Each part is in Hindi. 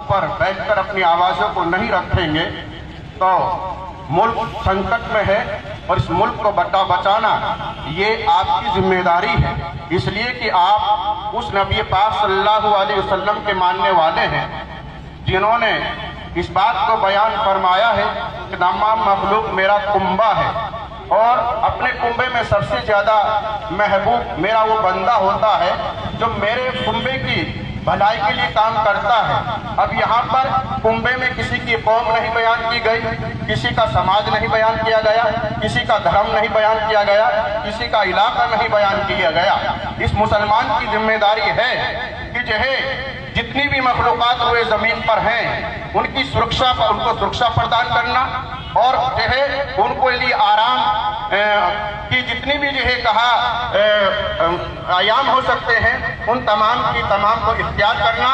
पर बैठकर अपनी आवाज़ों को नहीं रखेंगे तो मुल्क संकट में है और इस मुल्क को बचाना ये आपकी जिम्मेदारी है। इसलिए कि आप उस नबी पाक सल्लल्लाहु अलैहि वसल्लम के मानने वाले हैं जिन्होंने इस बात को बयान फरमाया है कि तमाम मखलूक मेरा कुंबा है और अपने कुंबे में सबसे ज़्यादा महबूब मेरा वो बंदा होता है जो मेरे कुंबे की भलाई के लिए काम करता है। अब यहाँ पर कुंबे में किसी की कौम नहीं बयान की गई, किसी का समाज नहीं बयान किया गया, किसी का धर्म नहीं बयान किया गया, किसी का इलाका नहीं बयान किया गया। इस मुसलमान की जिम्मेदारी है कि जो है जितनी भी मखलूक़ात हुए ज़मीन पर हैं उनको सुरक्षा प्रदान करना और जो है उनको लिए आराम की जितनी भी जो है कहा आयाम हो सकते हैं उन तमाम को इख्तियार करना।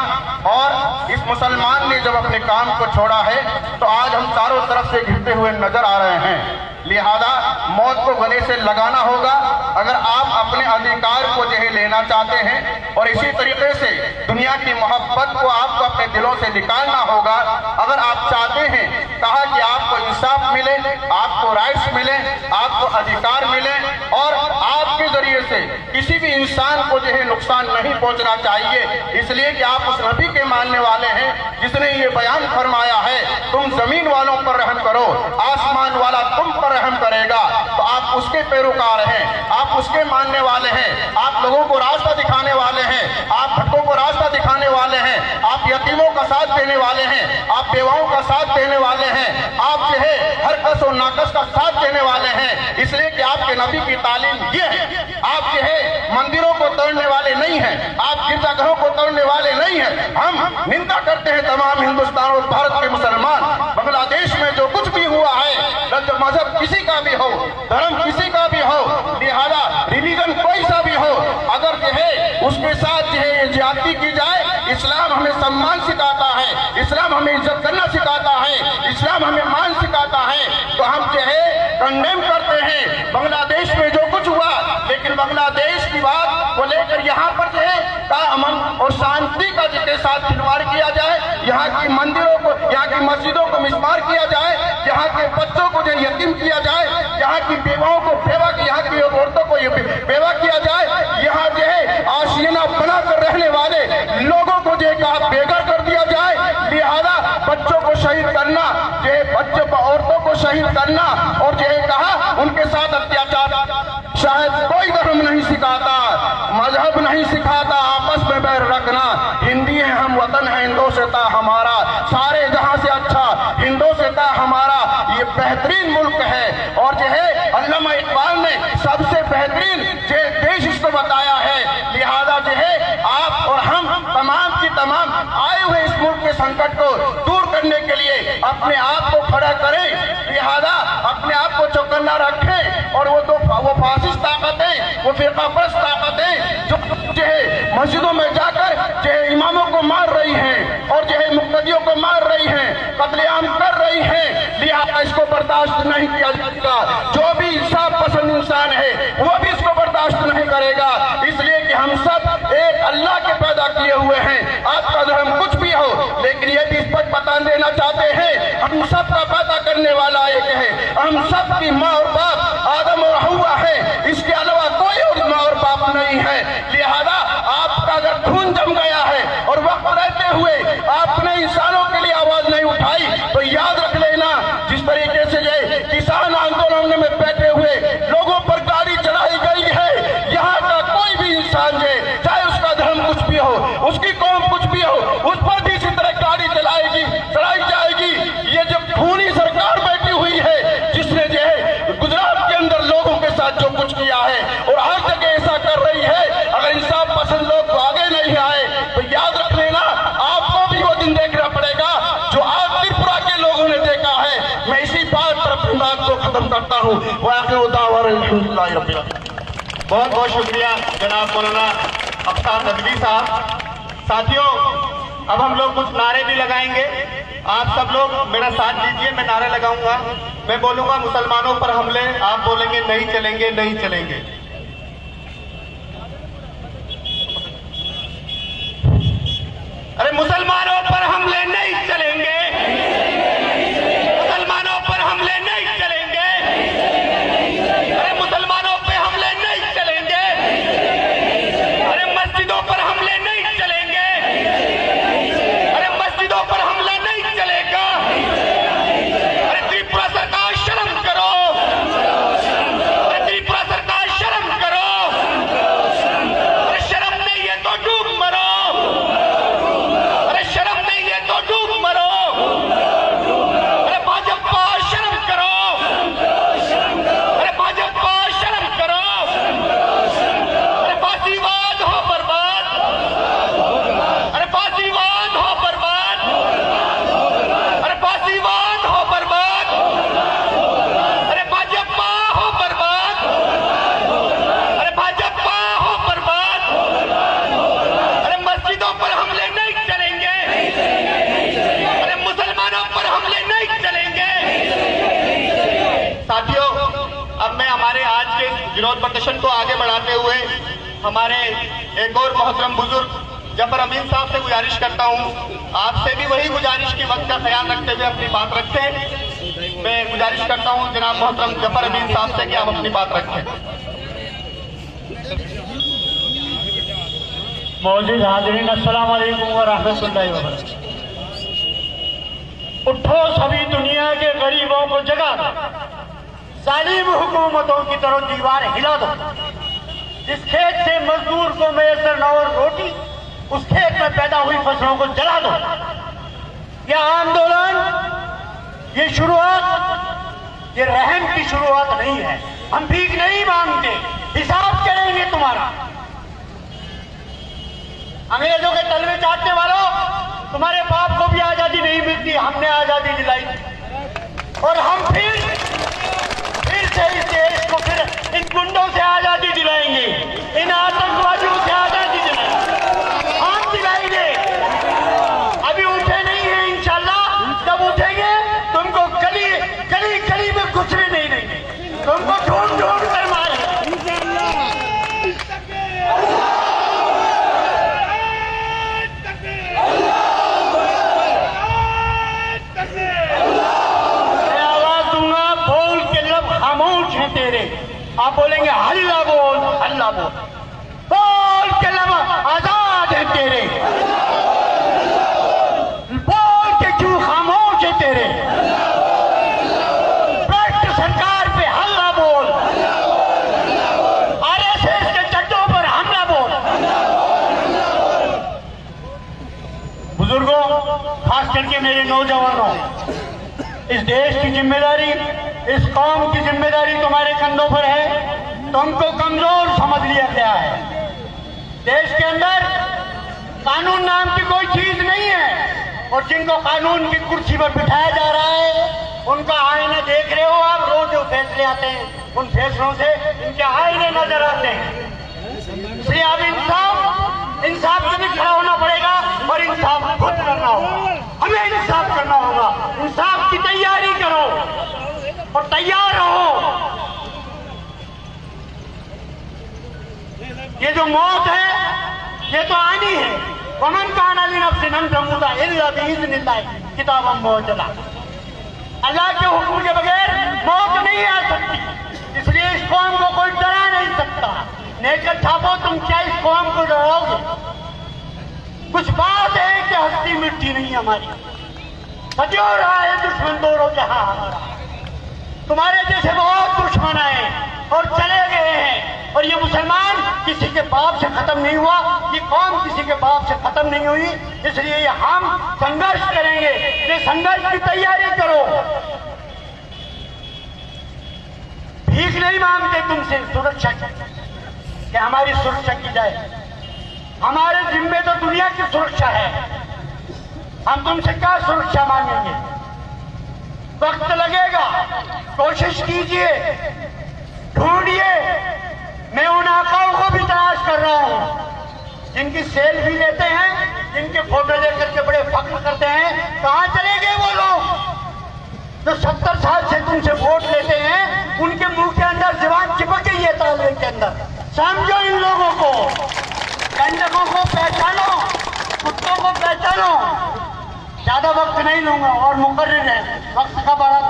और इस मुसलमान ने जब अपने काम को छोड़ा है तो आज हम चारों तरफ से घिरते हुए नजर आ रहे हैं। लिहाजा मौत को गले से लगाना होगा अगर आप अपने अधिकार को जो है लेना चाहते हैं। और इसी तरीके से दुनिया की मोहब्बत को आपको अपने दिलों से निकालना होगा। अगर आप चाहते हैं कहा कि आपको इंसाफ मिले, आपको राइट्स मिले, आपको अधिकार मिले और आपके जरिए से किसी भी इंसान को जो है नुकसान नहीं पहुंचना चाहिए। इसलिए कि आप उस नबी के मानने वाले हैं जिसने ये बयान फरमाया है तुम जमीन वालों पर रहम करो, आसमान वाला तुम पर रहम करेगा। तो आप उसके पैरोकार हैं, आप उसके मानने वाले हैं, आप लोगों को रास्ता दिखाने वाले हैं, आप भटकों को रास्ता दिखाने वाले हैं, आप यतीमों का साथ देने वाले हैं, आप बेवाओं का साथ देने वाले हैं, आप जो है हर कस और नाकस का साथ देने वाले हैं। इसलिए कि आपके नबी की तालीम ये है, आप जो है मंदिरों को तोड़ने वाले नहीं हैं, आप गिरजाघरों को तोड़ने वाले नहीं हैं। हम निंदा करते हैं तमाम हिंदुस्तान और भारत के मुसलमान, बांग्लादेश में जो कुछ भी हुआ है, मजहब किसी का भी हो, धर्म किसी का भी हो, लिहाजा रिलीजन कोई सा भी हो, अगर जो है उसके साथ जो है ये ज्यादती की जाए, इस्लाम हमें सम्मान सिखाता है, इस्लाम हमें इज्जत करना सिखाता है, इस्लाम हमें मान सिखाता है। तो हम जो है कंडेम करते हैं बांग्लादेश में जो कुछ हुआ, लेकिन बांग्लादेश की बात को लेकर यहाँ पर जो है अमन और शांति का जिसके साथ खिलवाड़ किया जाए, यहाँ की मंदिरों को, यहाँ की मस्जिदों को मिसमार किया जाए, यहाँ के बच्चों को जो यतीम किया जाए, यहाँ की बेवाओं को बेवा, यहाँ की औरतों को बेवा किया जाए, यहाँ जो है आशियाना बनाकर रहने वाले लोगों को जो कहा बेघर कर दिया जाए। लिहाजा बच्चों को शहीद करना, जो है बच्चों को औरतों को शहीद करना और जो है कहा उनके साथ अत्याचार शायद कोई धर्म नहीं सिखाता, मजहब नहीं सिखाता आपस में बैर रखना। हिंदी है हम, वतन है हिंदोस्तां हमारा, सारे जहां से अच्छा हिंदोस्तां हमारा, ये बेहतरीन मुल्क है। और जो है अल्लामा इकबाल ने सबसे बेहतरीन जो देश इसको बताया है। लिहाजा जो है आप और हम तमाम की तमाम आए हुए इस मुल्क के संकट को दूर करने के लिए अपने आप को खड़ा करें। लिहाजा अपने आप को चौकन्ना रखें और वो फासिस्ट ताकतें, वो फिरकापरस्त ताकतें जो है मस्जिदों में जाकर जो है इमामों को मार रही हैं और जो है मुक्तदियों को मार रही हैं, कत्लेआम कर रही हैं, लिहाजा इसको बर्दाश्त नहीं किया जाएगा। जो भी इंसाफ पसंद इंसान है वो भी इसको बर्दाश्त नहीं करेगा। इसलिए कि हम सब एक अल्लाह के पैदा किए हुए हैं, आपका धर्म कुछ भी हो, लेकिन ये भी स्पष्ट बता देना चाहते हैं हम सबका पैदा करने वाला एक है, हम सब की माँ और बाप आदम और हव्वा है, इसके अलावा कोई और माँ और बाप नहीं है। लिहाजा आपका अगर खून जम गया है और वक्त रहते हुए आपने इंसानों के लिए आवाज नहीं उठाई तो याद रख लेना, जिस तरीके से ये किसान आंदोलन में बैठे हुए लोगों पर गाड़ी चढ़ाई गई है, यहाँ का कोई भी इंसान चाहे उसका धर्म कुछ भी हो, उसकी कौम कुछ भी हो, उस पर भी इसी तरह गाड़ी चढ़ाई जाएगी। ये जो खूनी सरकार बैठी हुई है जिसने जो है गुजरात के अंदर लोगों के साथ जो कुछ किया है और हर जगह ऐसा कर रही है, अगर इंसाफ पसंद लोग आगे नहीं आए तो याद रख लेना आपको भी वो दिन देखना पड़ेगा जो आज त्रिपुरा के लोगों ने देखा है। मैं इसी बात पर अपनी बात को खत्म करता हूँ। बहुत बहुत शुक्रिया जनाब मौलाना अफ्तार नदवी साहब। साथियों, अब हम लोग कुछ नारे भी लगाएंगे, आप सब लोग मेरा साथ दीजिए। मैं नारे लगाऊंगा, मैं बोलूंगा मुसलमानों पर हमले, आप बोलेंगे नहीं चलेंगे नहीं चलेंगे। अरे मुसलमानों पर हमले नहीं विरोध प्रदर्शन को आगे बढ़ाते हुए हमारे एक और मोहतरम बुजुर्ग जफर अमीन साहब से गुजारिश करता हूँ, आपसे भी वही गुजारिश की वक्त का ख्याल रखते हुए अपनी बात रखें। मैं गुजारिश करता हूँ जनाब मोहतरम जफर अमीन साहब से कि आप अपनी बात रखें। मौजूद हाज़रीन, अस्सलाम वालेकुम व रहमतुल्लाहि व बरकातहू। उठो सभी दुनिया के गरीबों को जगा दो, जालिम हुकूमतों की तरफ दीवार हिला दो। जिस खेत से मजदूर को मैसर न हो रोटी, उस खेत में पैदा हुई फसलों को जला दो। यह आंदोलन, ये शुरुआत, ये रहम की शुरुआत नहीं है। हम भीख नहीं मांगते, हिसाब करेंगे तुम्हारा। अंग्रेजों के तलवे चाटने वालों, तुम्हारे बाप को भी आजादी नहीं मिलती, हमने आजादी दिलाई और हम फिर से इस देश को फिर इन गुंडों से आजादी दिलाएंगे, इन आतंकवादियों से आजादी दिलाएंगे, हम दिलाएंगे। अभी उठे नहीं है, इंशाल्लाह जब उठेंगे तुमको गली गली गली में घुसने नहीं देंगे, तुमको ढूंढ ढूंढ कर मारेंगे। खामोश है तेरे, आप बोलेंगे हल्ला बोल, हल्ला बोल, बोल के लब आजाद है तेरे, बोल के क्यों खामोश है तेरे, भ्रष्ट सरकार पे हल्ला बोल, आरएसएस के चट्टों पर हमला बोल। बुजुर्गों, खास करके मेरे नौजवानों, इस देश की जिम्मेदारी, इस कौम की जिम्मेदारी तुम्हारे कंधों पर है। तुमको कमजोर समझ लिया गया है। देश के अंदर कानून नाम की कोई चीज नहीं है और जिनको कानून की कुर्सी पर बिठाया जा रहा है उनका आईना देख रहे हो आप। रोज जो फैसले आते हैं उन फैसलों से इनके आईने नजर आते हैं। इसलिए अब इंसाफ के लिए खड़ा होना पड़ेगा और इंसाफ खुद करना होगा। हमें इंसाफ करना होगा। इंसाफ की तैयारी करो और तैयार रहो। ये जो मौत है ये तो आनी है। वमन काना लिनफ्सिन तमूता इल्ला बिइज़्निल्लाह किताबम मुअज्जला। अल्लाह के हुक्म के बगैर मौत नहीं आ सकती, इसलिए इस कौम को कोई डरा नहीं सकता। नेकर छापो, तुम क्या इस कौम को डराओगे? कुछ बात है कि हस्ती मिट्टी नहीं हमारी, सजो रहा है दुश्मन दोनों जहां हमारा। तुम्हारे जैसे बहुत दुश्मन आए और चले गए हैं और ये मुसलमान किसी के बाप से खत्म नहीं हुआ, ये कौम किसी के बाप से खत्म नहीं हुई। इसलिए हम संघर्ष करेंगे। ये संघर्ष की तैयारी करो। भीख नहीं मांगते तुमसे सुरक्षा कि हमारी सुरक्षा की जाए। हमारे जिम्मे तो दुनिया की सुरक्षा है, हम तुमसे क्या सुरक्षा मांगेंगे? वक्त लगेगा, कोशिश कीजिए, ढूंढिए। मैं उन आकाओं को भी तलाश कर रहा हूं जिनकी सेल्फी लेते हैं, जिनके फोटो लेकर के बड़े फख्र करते हैं। कहां चले गए वो लोग जो 70 साल से तुमसे वोट लेते हैं? उनके मुंह के अंदर जुबान चिपक गई है तालवे के अंदर। समझो इन लोगों को, गंडकों को पहचानो, कुत्तों को पहचानो। ज्यादा वक्त नहीं लूंगा और मुकर्रर है, वक्त का बड़ा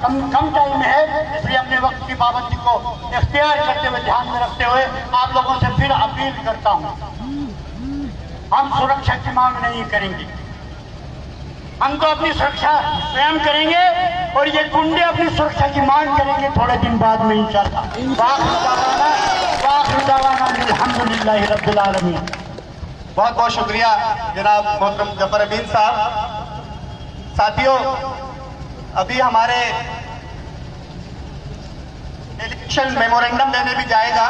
कम टाइम है, इसलिए अपने वक्त की पाबंदी को इख्तियार करते हुए, ध्यान में रखते हुए आप लोगों से फिर अपील करता हूं, हम सुरक्षा की मांग नहीं करेंगे। हम तो अपनी सुरक्षा स्वयं करेंगे और ये गुंडे अपनी सुरक्षा की मांग करेंगे थोड़े दिन बाद में इंशाअल्लाह। अल्हम्दुलिल्लाह रब्बिल आलमीन। बहुत बहुत शुक्रिया जनाब मोहतरम जफर अमीन साहब। साथियों, अभी हमारे डेलीगेशन मेमोरेंडम देने भी जाएगा।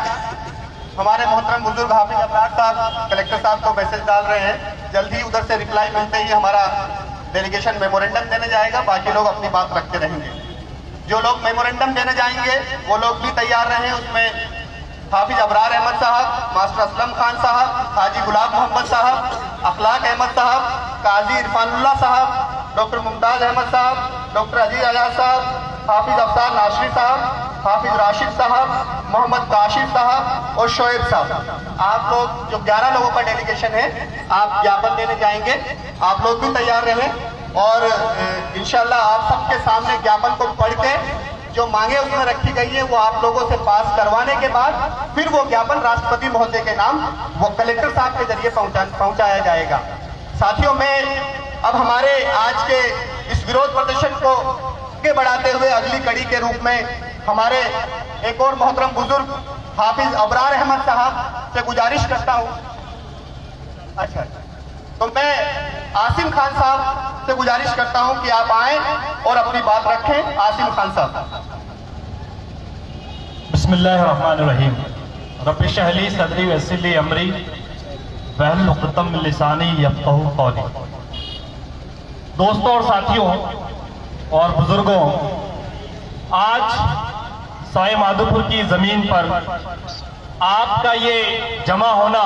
हमारे मोहतरम बुजुर्ग हाफिज अबरार साहब कलेक्टर साहब को मैसेज डाल रहे हैं, जल्दी उधर से रिप्लाई मिलते ही हमारा डेलीगेशन मेमोरेंडम देने जाएगा। बाकी लोग अपनी बात रखते रहेंगे। जो लोग मेमोरेंडम देने जाएंगे वो लोग भी तैयार रहें। उसमें हाफिज अबरार अहमद साहब, मास्टर असलम खान साहब, हाजी गुलाब मोहम्मद साहब, अखलाक अहमद साहब, काजी इरफानुल्लाह साहब, डॉक्टर मुमताज अहमद साहब, डॉक्टर अजीज आजाद साहब, हाफिज अफसार नाशरी साहब, हाफिज राशिद साहब, मोहम्मद काशिफ साहब और शोएब साहब। आप लोग जो 11 लोगों का डेलीगेशन है, आप ज्ञापन देने जाएंगे। आप लोग भी तैयार रहें और इंशाल्लाह आप सबके सामने ज्ञापन को पढ़ के जो मांगे उसमें रखी गई है वो आप लोगों से पास करवाने के बाद फिर वो ज्ञापन राष्ट्रपति महोदय के नाम वो कलेक्टर साहब के जरिए पहुंचाया जाएगा। साथियों, मैं अब हमारे आज के इस विरोध प्रदर्शन को आगे बढ़ाते हुए अगली कड़ी के रूप में हमारे एक और मोहतरम बुजुर्ग हाफिज अबरार अहमद साहब से गुजारिश करता हूं। अच्छा, तो मैं आसिम खान साहब से गुजारिश करता हूं कि आप आएं और अपनी बात रखें। आसिम खान साहब। बिस्मिल्लाहिर्रहमानिर्रहीम। रब्बि इश्रह ली सदरी वयस्सिर ली अमरी वहलुल उक़दतम मिन लिसानी यफ़क़हू क़ौली। दोस्तों और साथियों और बुजुर्गों, आज साए माधोपुर की जमीन पर आपका ये जमा होना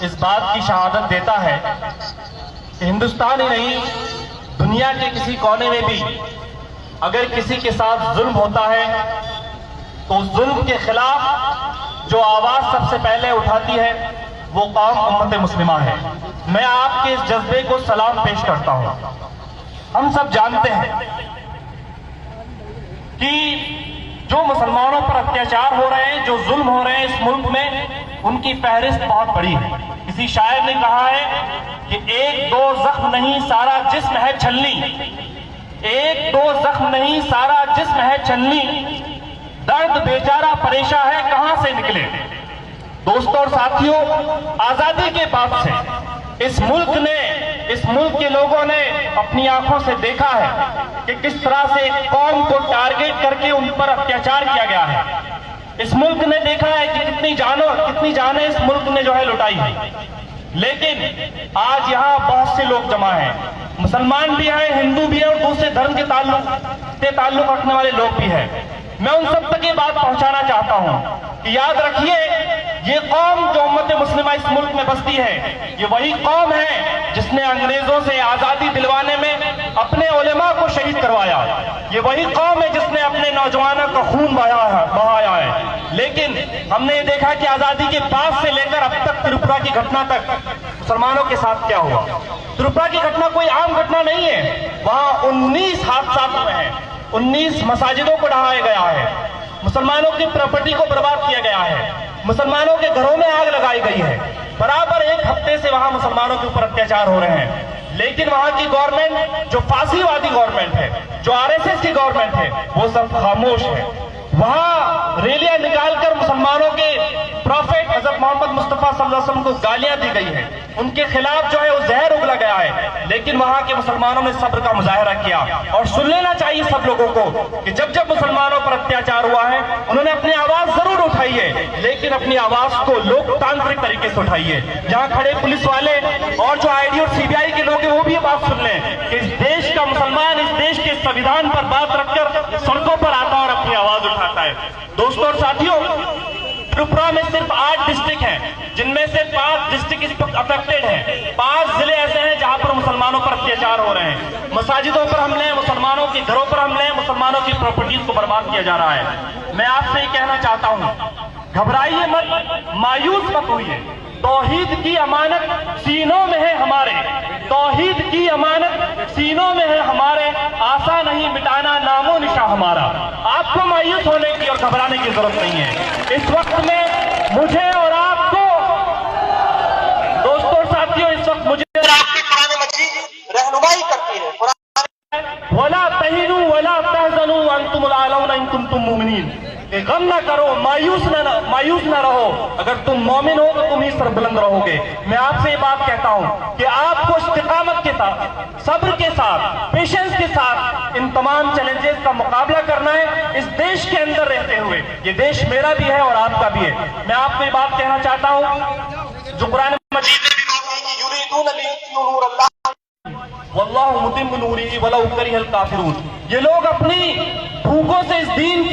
इस बात की शहादत देता है कि हिंदुस्तान ही नहीं, दुनिया के किसी कोने में भी अगर किसी के साथ जुल्म होता है तो उस जुल्म के खिलाफ जो आवाज सबसे पहले उठाती है वो कौम उम्मत मुस्लिमा है। मैं आपके इस जज्बे को सलाम पेश करता हूं। हम सब जानते हैं कि जो मुसलमानों पर अत्याचार हो रहे हैं, जो जुल्म हो रहे हैं इस मुल्क में, उनकी फहरिस्त बहुत बड़ी है। किसी शायर ने कहा है कि एक दो जख्म नहीं सारा जिस्म है छलनी, एक दो जख्म नहीं सारा जिस्म है छलनी, दर्द बेचारा परेशान है कहां से निकले। दोस्तों और साथियों, आजादी के बाद से इस मुल्क के लोगों ने अपनी आंखों से देखा है कि किस तरह से एक कौम को टारगेट करके उन पर अत्याचार किया गया है। इस मुल्क ने देखा है कि कितनी जानें इस मुल्क ने जो है लुटाई है। लेकिन आज यहाँ बहुत से लोग जमा हैं, मुसलमान भी हैं, हिंदू भी हैं और दूसरे धर्म के ताल्लुक रखने वाले लोग भी हैं। मैं उन सब तक ये बात पहुंचाना चाहता हूं कि याद रखिए, ये कौम जो उम्मत मुस्लिमा इस मुल्क में बसती है, ये वही कौम है जिसने अंग्रेजों से आजादी दिलवाने में अपने उलेमा को शहीद करवाया। ये वही कौम है जिसने अपने नौजवानों का खून बहाया है। लेकिन हमने ये देखा कि आजादी के बाद से लेकर अब तक त्रिपुरा की घटना तक मुसलमानों के साथ क्या हुआ। त्रिपुरा की घटना कोई आम घटना नहीं है। वहां 19 हादसा हुए हैं, 19 मसाजिदों को ढहाया गया है, मुसलमानों की प्रॉपर्टी को बर्बाद किया गया है, मुसलमानों के घरों में आग लगाई गई है। बराबर एक हफ्ते से वहां मुसलमानों के ऊपर अत्याचार हो रहे हैं। लेकिन वहां की गवर्नमेंट जो फांसीवादी गवर्नमेंट है, जो आरएसएस की गवर्नमेंट है, वो सब खामोश है। वहां रैलियां निकालकर मुसलमानों के प्रॉफेट हजरत मोहम्मद मुस्तफा सल्लल्लाहु अलैहि वसल्लम को गालियां दी गई है, उनके खिलाफ जो है वो जहर उगला गया है। लेकिन वहां के मुसलमानों ने सब्र का मुजाहरा किया। और सुन लेना चाहिए सब लोगों को कि जब जब मुसलमानों पर अत्याचार हुआ है, उन्होंने अपनी आवाज जरूर उठाई है, लेकिन अपनी आवाज को लोकतांत्रिक तरीके से उठाई है। जहां खड़े पुलिस वाले और जो आईडी और सीबीआई के लोग हैं वो भी ये बात सुन लें कि इस देश का मुसलमान इस देश के संविधान पर बात रखकर सड़कों पर आता है और अपनी आवाज उठाता है। दोस्तों और साथियों, त्रिपुरा में सिर्फ 8 डिस्ट्रिक्ट हैं, जिनमें से 5 डिस्ट्रिक्ट इस वक्त अफेक्टेड हैं। 5 जिले ऐसे हैं जहां पर मुसलमानों पर अत्याचार हो रहे हैं, मसाजिदों पर हमले हैं, मुसलमानों के घरों पर हमले हैं, मुसलमानों की प्रॉपर्टीज को बर्बाद किया जा रहा है। मैं आपसे ये कहना चाहता हूं, घबराइए मत, मायूस मत होइए। तौहीद की अमानत सीनों में है हमारे, तौहीद की अमानत सीनों में है हमारे, आशा नहीं मिटाना नामो निशा हमारा। आपको मायूस होने की और घबराने की जरूरत नहीं है। इस वक्त में मुझे और आपको, दोस्तों साथियों, इस वक्त मुझे और आपकी कुरान मजीद रहनुमाई करती है। वला तहीनु वला तहज़नु व अंतुमुल आलौना इन कुंतुम मुमिनीन। गम ना करो, मायूस ना रहो, अगर तुम मोमिन हो तो तुम ही सरबुलंद रहोगे। मैं आपसे ये बात कहता हूं कि आपको इस्तिकामत के साथ, सब्र के साथ, पेशेंस के साथ इन तमाम चैलेंजेस का मुकाबला करना है इस देश के अंदर रहते हुए। ये देश मेरा भी है और आपका भी है। मैं आपको ये बात कहना चाहता हूं जो कुरान मजीद में भी बात है कि युरीदून लियुत्फिउ नूरल्लाह वल्लाहु मुतिम्मु नूरिही वलौ करिहल काफिरून। ये लोग अपनी भूखों से इस दीन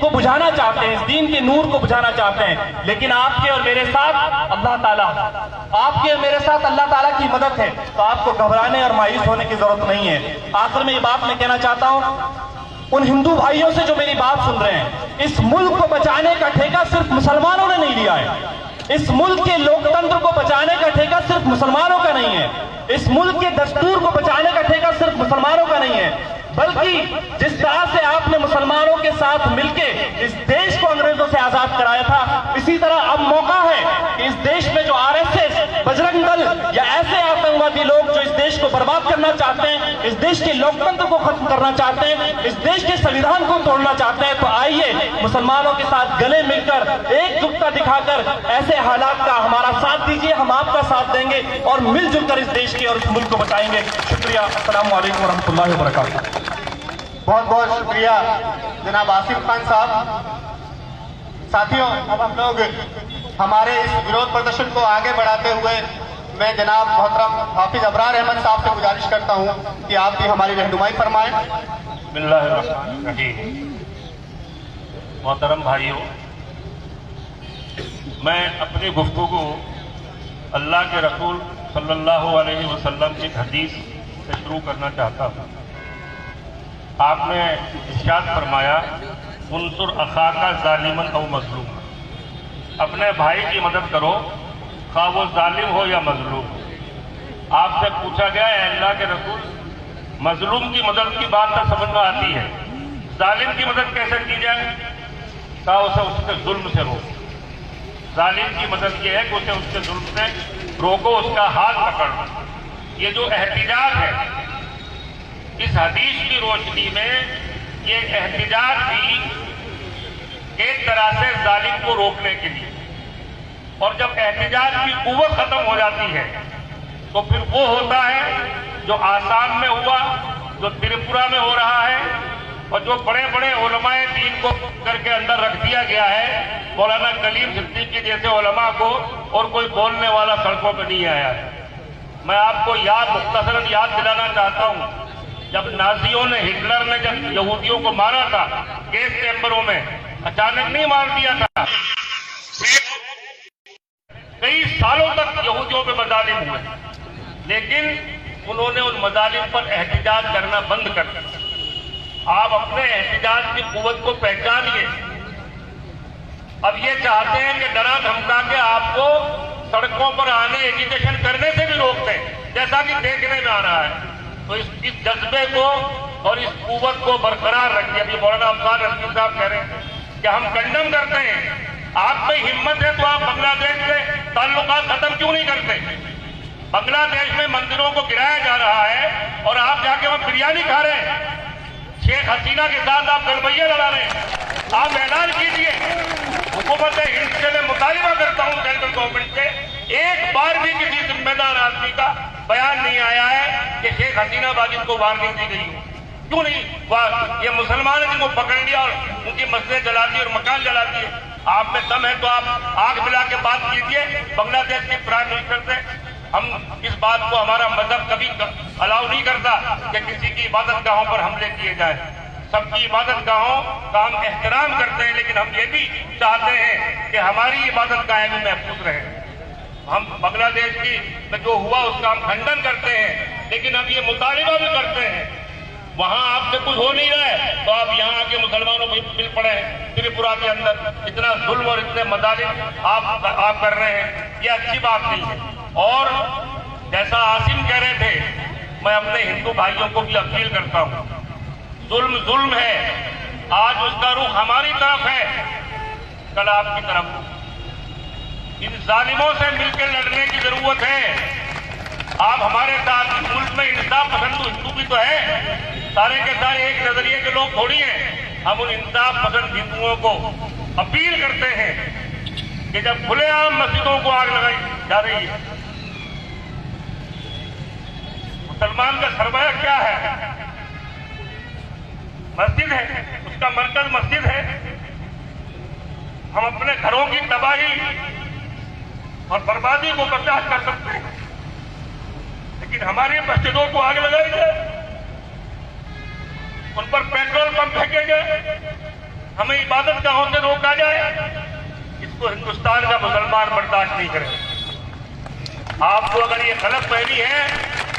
को बुझाना चाहते हैं, इस दीन के नूर को बुझाना चाहते हैं। लेकिन आपके और मेरे साथ अल्लाह ताला, आपके और मेरे साथ अल्लाह ताला की मदद है, तो आपको घबराने और मायूस होने की जरूरत नहीं है। आखिर में ये बात मैं कहना चाहता हूं उन हिंदू भाइयों से जो मेरी बात सुन रहे हैं, इस मुल्क को बचाने का ठेका सिर्फ मुसलमानों ने नहीं लिया है। इस मुल्क के लोकतंत्र को बचाने का ठेका सिर्फ मुसलमानों का नहीं है। इस मुल्क के दस्तूर को बचाने का ठेका सिर्फ मुसलमानों का नहीं है, बल्कि जिस तरह से आपने मुसलमानों के साथ मिलके इस देश को अंग्रेजों से आजाद कराया था, इसी तरह अब मौका है कि इस देश में जो आरएसएस, बजरंग दल या ऐसे आतंकवादी लोग जो इस देश को बर्बाद करना चाहते हैं, इस देश के लोकतंत्र को खत्म करना चाहते हैं, इस देश के संविधान को तोड़ना चाहते हैं, तो आइए मुसलमानों के साथ गले मिलकर एकजुटता दिखाकर ऐसे हालात का हमारा साथ दीजिए। हम आपका साथ देंगे और मिलजुल कर इस देश के और इस मुल्क को बचाएंगे। शुक्रिया। अस्सलाम वालेकुम वरहमतुल्लाहि वबरकातुहू। बहुत बहुत शुक्रिया जनाब आसिफ खान साहब। साथियों, अब हम लोग हमारे इस विरोध प्रदर्शन को आगे बढ़ाते हुए मैं जनाब मोहतरम हाफिज अबरार अहमद साहब से गुजारिश करता हूं कि आप भी हमारी रहनुमाई फरमाएं। मोहतरम भाइयों, मैं अपनी गुफ्तगू अल्लाह के रसूल सल्लल्लाहु अलैहि वसल्लम की हदीस से शुरू करना चाहता हूँ। आपने इरशाद फरमाया, उनसुर अखाका जालिमन औ मजलूम, अपने भाई की मदद करो, खा वो जालिम हो या मजलूम। आपसे पूछा गया है अल्लाह के रसूल, मजलूम की मदद की बात तो समझ में आती है, जालिम की मदद कैसे की जाए? कहा उसे उसके जुल्म से रोको। जालिम की मदद ये है कि उसे उसके जुल्म से रोको, उसका हाथ पकड़ो। ये जो एहतिजाज है, इस हदीस की रोशनी में ये एहतिजाज भी एक तरह से जालिम को रोकने के लिए, और जब एहतिजाज की कुव्वत खत्म हो जाती है तो फिर वो होता है जो आसाम में हुआ, जो त्रिपुरा में हो रहा है, और जो बड़े बड़े उलमाए दीन को करके अंदर रख दिया गया है। मौलाना कलीम सिद्दीकी जैसे उलमा को और कोई बोलने वाला सड़कों पर नहीं आया है। मैं आपको मुख्तसरन याद दिलाना चाहता हूँ, जब नाजियों ने, हिटलर ने जब यहूदियों को मारा था गैस चैम्बरों में, अचानक नहीं मार दिया था, कई सालों तक यहूदियों पे मजालिम हुए, लेकिन उन्होंने उन मजालिम पर एहतिजाज करना बंद कर दिया। आप अपने एहतिजाज की कुव्वत को पहचानिए। अब ये चाहते हैं कि डरा धमका के आपको सड़कों पर आने, एजुकेशन करने से भी रोक दें, जैसा कि देखने में आ रहा है। तो इस जज्बे को और इस कुव्वत को बरकरार रखिए। अभी मौलाना अफसार रशीद साहब कह रहे हैं कि हम कंडम करते हैं, आप में हिम्मत है तो आप बांग्लादेश से ताल्लुकात खत्म क्यों नहीं करते? बांग्लादेश में मंदिरों को गिराया जा रहा है और आप जाके वहां बिरयानी खा रहे हैं। शेख हसीना के साथ आप गलबैया लड़ा रहे हैं। आप ऐलान कीजिए। हुकूमत हिंद से मैं मुतालिबा करता हूं सेंट्रल गवर्नमेंट से, एक बार भी किसी जिम्मेदार आदमी का बयान नहीं आया है कि शेख हसीना बाजी को वार्निंग दी गई हो। क्यों नहीं? ये मुसलमान जिनको पकड़ लिया और उनकी मस्जिद जला दी और मकान जला दिए। आप में दम है तो आप आग मिला के बात कीजिए बांग्लादेश के प्राइम मिनिस्टर से। हम इस बात को, हमारा मजहब कभी अलाउ नहीं करता कि किसी की इबादत गाहों पर हमले किए जाए। सबकी इबादत गाहों का हम एहतराम करते हैं, लेकिन हम ये भी चाहते हैं कि हमारी इबादत गाहें भी महफूज रहें। हम बांग्लादेश की में जो हुआ उसका हम खंडन करते हैं, लेकिन हम ये मुतालिबा भी करते हैं। वहां आपसे कुछ हो नहीं रहा है तो आप यहाँ आके मुसलमानों को मिल पड़े हैं। त्रिपुरा के अंदर इतना जुल्म और इतने मजालिम आप कर रहे हैं, ये अच्छी बात नहीं है। और जैसा आसिम कह रहे थे, मैं अपने हिंदू भाइयों को भी अपील करता हूँ, जुल्म जुल्म है, आज उसका रुख हमारी तरफ है, कल आपकी तरफ। इन जालिमों से मिलकर लड़ने की जरूरत है। आप हमारे साथ, मुल्क में इंसाफ पसंद हिंदू भी तो है, सारे के सारे एक नजरिए के लोग थोड़ी हैं। हम उन इंसाफ पसंद हिंदुओं को अपील करते हैं कि जब खुलेआम मस्जिदों को आग लगाई जा रही है, मुसलमान का सरमाया क्या है? मस्जिद है, उसका मरकज मस्जिद है। हम अपने घरों की तबाही और बर्बादी को बर्दाश्त कर सकते हैं, लेकिन हमारी मस्जिदों को आग लगाई जाए, उन पर पेट्रोल पंप फेंके गए, हमें इबादत गाहों से रोका जाए, इसको हिंदुस्तान का मुसलमान बर्दाश्त नहीं करेगा। आपको अगर ये गलत फहमी है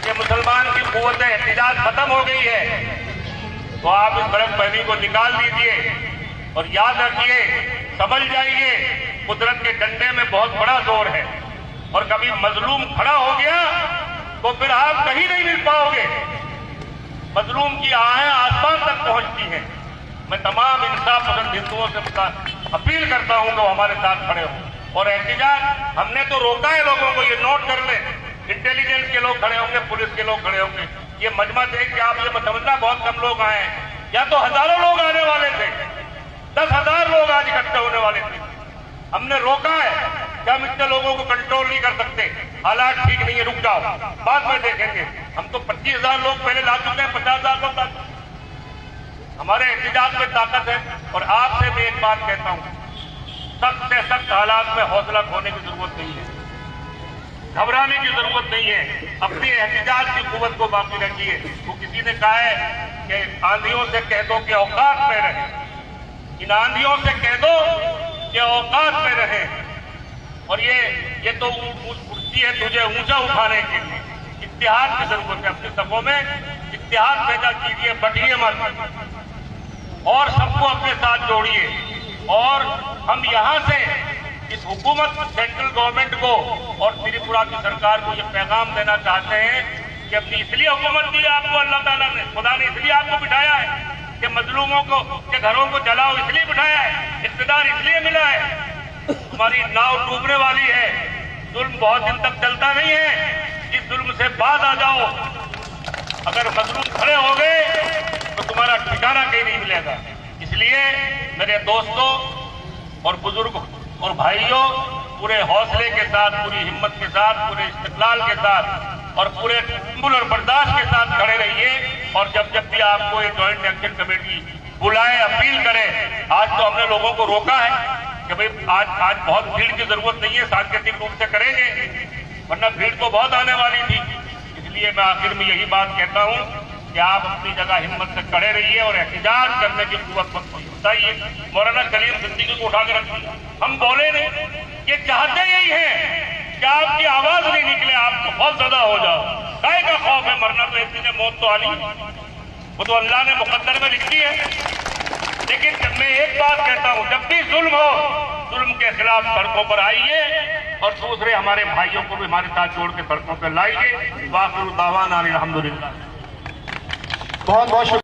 कि मुसलमान की कुव्वत एहतिजाज खत्म हो गई है, तो आप इस गलतफहमी को निकाल दीजिए और याद रखिए, समझ जाइए, कुदरत के डंडे में बहुत बड़ा जोर है और कभी मजलूम खड़ा हो गया तो फिर आप कहीं नहीं मिल पाओगे। मजलूम की आहें आसमान तक पहुंचती हैं। मैं तमाम इंसाफ पसंद हिंदुओं से अपील करता हूं कि वो हमारे साथ खड़े हों और एहतिजाज हमने तो रोका है लोगों को, ये नोट कर ले। इंटेलिजेंस के लोग खड़े होंगे, पुलिस के लोग खड़े होंगे। ये मजमा देख के आप ये समझना बहुत कम लोग आए हैं, या तो हजारों लोग आने वाले थे, 10,000 लोग आज इकट्ठे होने वाले थे। हमने रोका है कि हम इतने लोगों को कंट्रोल नहीं कर सकते, हालात ठीक नहीं है, रुक जाओ, बाद में देखेंगे। हम तो 25,000 लोग पहले ला चुके हैं, 50,000 लोग ला चुके हैं। हमारे एहतिजाज में ताकत है। और आपसे मैं एक बात कहता हूं, सख्त से सख्त हालात में हौसला खोने की जरूरत नहीं है, घबराने की जरूरत नहीं है। अपनी एहतिजाज की कुव्वत को बाकी रखिए। तो किसी ने कहा है कि आंधियों से कह दो कि औकात में रहे, इन आंधियों से कह दो कि औकात में रहे। और ये तो कुर्सी है तुझे ऊंचा उठाने के लिए, इत्तेहाद की जरूरत है। अपनी सफों में इत्तेहाद पैदा कीजिए, बटिए मत और सबको अपने साथ जोड़िए। और हम यहां से इस हुकूमत, सेंट्रल गवर्नमेंट को और त्रिपुरा की सरकार को ये पैगाम देना चाहते हैं कि अपनी इसलिए हुकूमत दी आपको अल्लाह ताला ने, खुदा ने इसलिए आपको बिठाया है कि मजलूमों को के घरों को जलाओ, इसलिए बिठाया है, इख्तिदार इसलिए मिला है। हमारी नाव डूबने वाली है, जुल्म बहुत दिन तक चलता नहीं है, इस जुल्म से बाज आ जाओ। अगर मजलूम खड़े हो गए तो तुम्हारा ठिकाना कहीं नहीं मिलेगा। इसलिए मेरे दोस्तों और बुजुर्गों और भाइयों, पूरे हौसले के साथ, पूरी हिम्मत के साथ, पूरे इस्तिक़लाल के साथ और पूरे तहम्मुल और बर्दाश्त के साथ खड़े रहिए। और जब भी आपको ये जॉइंट एक्शन कमेटी बुलाए, अपील करे, आज तो हमने लोगों को रोका है कि भाई आज बहुत भीड़ की जरूरत नहीं है, सांकेतिक रूप से करेंगे, वरना भीड़ तो बहुत आने वाली थी। इसलिए मैं आखिर में यही बात कहता हूँ कि आप अपनी जगह हिम्मत से खड़े रहिए और एहतिजाज करने की कुव्वत मत बताइए। मौलाना कलीम सिद्दीकी को उठा के रखिए। हम बोले नहीं, ये चाहते यही है कि आपकी आवाज नहीं निकले, आप बहुत ज्यादा हो जाओ। काय का खौफ है, मरना तो एक दिन मौत तो आनी, वो तो अल्लाह ने मुकद्दर में लिखी है। लेकिन जब मैं एक बात कहता हूं, जब भी जुल्म हो, जुल्म के खिलाफ सड़कों पर आइए और दूसरे हमारे भाइयों को भी हमारे साथ जोड़ के सड़कों पर लाइए। वाखिर दावाना अनिल हम्दुलिल्लाह। बहुत बहुत